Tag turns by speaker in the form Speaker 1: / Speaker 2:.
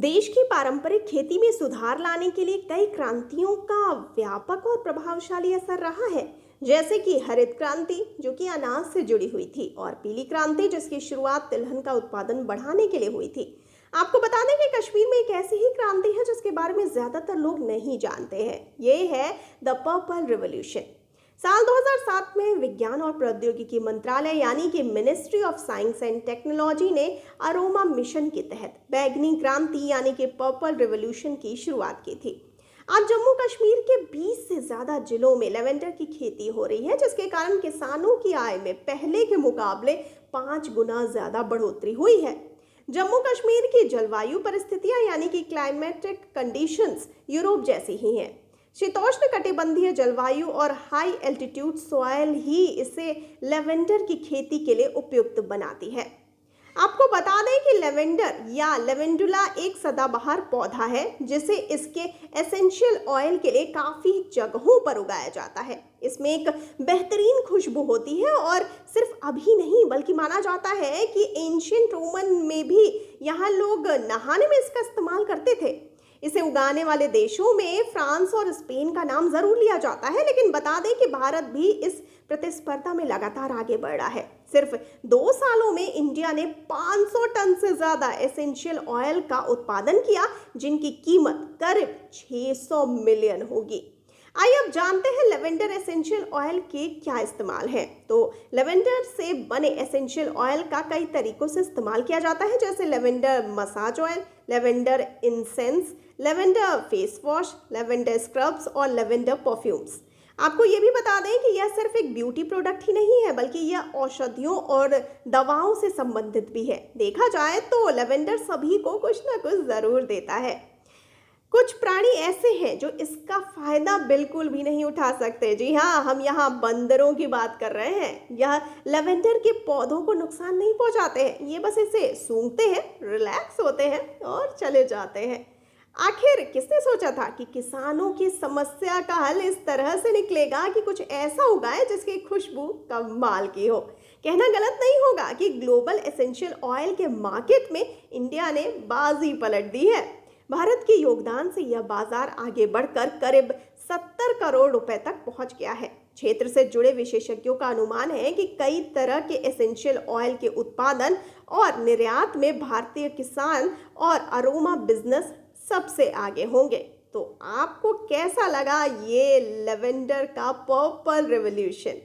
Speaker 1: देश की पारंपरिक खेती में सुधार लाने के लिए कई क्रांतियों का व्यापक और प्रभावशाली असर रहा है। जैसे कि हरित क्रांति जो कि अनाज से जुड़ी हुई थी, और पीली क्रांति जिसकी शुरुआत तिलहन का उत्पादन बढ़ाने के लिए हुई थी। आपको बता दें कि कश्मीर में एक ऐसी ही क्रांति है जिसके बारे में ज्यादातर लोग नहीं जानते हैं। ये है द पर्पल रिवॉल्यूशन। साल 2007 में विज्ञान और प्रौद्योगिकी मंत्रालय यानी कि ministry of science and technology ने अरोमा मिशन के तहत बैगनी क्रांति यानी कि पर्पल रिवॉल्यूशन की शुरुआत की थी। आज जम्मू कश्मीर के 20 से ज्यादा जिलों में लेवेंडर की खेती हो रही है, जिसके कारण किसानों की आय में पहले के मुकाबले 5 गुना ज्यादा बढ़ोतरी हुई है। जम्मू कश्मीर की जलवायु परिस्थितियां यानी कि क्लाइमेटिक कंडीशंस यूरोप जैसी ही हैं। शीतोष्ण कटिबंधीय जलवायु और हाई एल्टीट्यूड सॉइल ही इसे लेवेंडर की खेती के लिए उपयुक्त बनाती है। आपको बता दें कि लेवेंडर या लेवेंडुला एक सदाबहार पौधा है जिसे इसके एसेंशियल ऑयल के लिए काफ़ी जगहों पर उगाया जाता है। इसमें एक बेहतरीन खुशबू होती है और सिर्फ अभी नहीं बल्कि माना जाता है कि एंशियंट रोमन में भी यहाँ लोग नहाने में इसका इस्तेमाल करते थे। इसे उगाने वाले देशों में फ्रांस और स्पेन का नाम जरूर लिया जाता है, लेकिन बता दें कि भारत भी इस प्रतिस्पर्धा में लगातार आगे बढ़ रहा है। सिर्फ 2 सालों में इंडिया ने 500 टन से ज्यादा एसेंशियल ऑयल का उत्पादन किया, जिनकी कीमत करीब 600 मिलियन होगी। आइए अब जानते हैं लेवेंडर एसेंशियल ऑयल के क्या इस्तेमाल है। तो लेवेंडर से बने एसेंशियल ऑयल का कई तरीकों से इस्तेमाल किया जाता है, जैसे lavender massage oil, lavender incense, lavender face wash, lavender scrubs और लेवेंडर परफ्यूम्स। आपको ये भी बता दें कि यह सिर्फ एक ब्यूटी प्रोडक्ट ही नहीं है, बल्कि यह औषधियों और दवाओं से संबंधित भी है। देखा जाए तो लेवेंडर सभी को कुछ ना कुछ ज़रूर देता है। कुछ प्राणी ऐसे हैं जो इसका फायदा बिल्कुल भी नहीं उठा सकते। जी हाँ, हम यहाँ बंदरों की बात कर रहे हैं। यह लेवेंडर के पौधों को नुकसान नहीं पहुँचाते हैं, ये बस इसे सूंघते हैं, रिलैक्स होते हैं और चले जाते हैं। आखिर किसने सोचा था कि किसानों की समस्या का हल इस तरह से निकलेगा कि कुछ ऐसा उगाए जिसकी खुशबू कमाल की हो। कहना गलत नहीं होगा कि ग्लोबल एसेंशियल ऑयल के मार्केट में इंडिया ने बाजी पलट दी है। भारत के योगदान से यह बाजार आगे बढ़कर करीब 70 करोड़ रुपए तक पहुंच गया है। क्षेत्र से जुड़े विशेषज्ञों का अनुमान है कि कई तरह के एसेंशियल ऑयल के उत्पादन और निर्यात में भारतीय किसान और अरोमा बिजनेस सबसे आगे होंगे। तो आपको कैसा लगा ये लेवेंडर का पर्पल रिवॉल्यूशन?